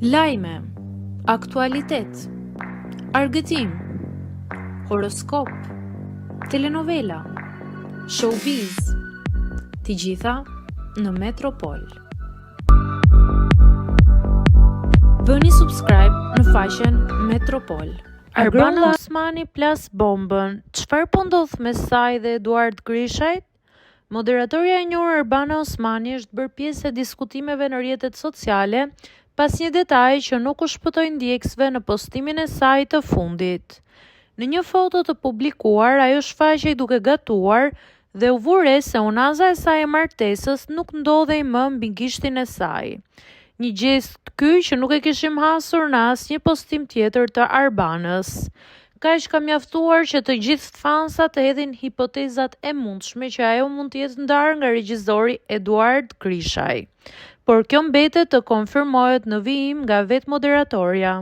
Lajme, aktualitet, argëtim, horoskop, telenovela, showbiz, të gjitha në Metropol. Bëni subscribe në faqen Metropol. Arbana Osmani plas bombën. Çfarë po ndodh me saj dhe Eduard Grishajt? Moderatorja e njohur Arbana Osmani është bërë pjesë e diskutimeve në rrjetet sociale pas një detaji që nuk u shpëtoi ndjekësve në postimin e saj të fundit. Në një foto të publikuar, ajo shfaqej duke gatuar dhe u vure se unaza e saj e martesës nuk ndodhej më mbi gishtin e saj. Një gjest ky që nuk e kishim hasur në asnjë postim tjetër të Arbanës. Kaq ka mjaftuar që të gjithë fansat të hedhin hipotezat e mundshme që ajo mund të jetë ndarë nga regjizori Eduard Grishaj. Por kjo mbetet të konfirmohet në vijim nga vetë moderatorja.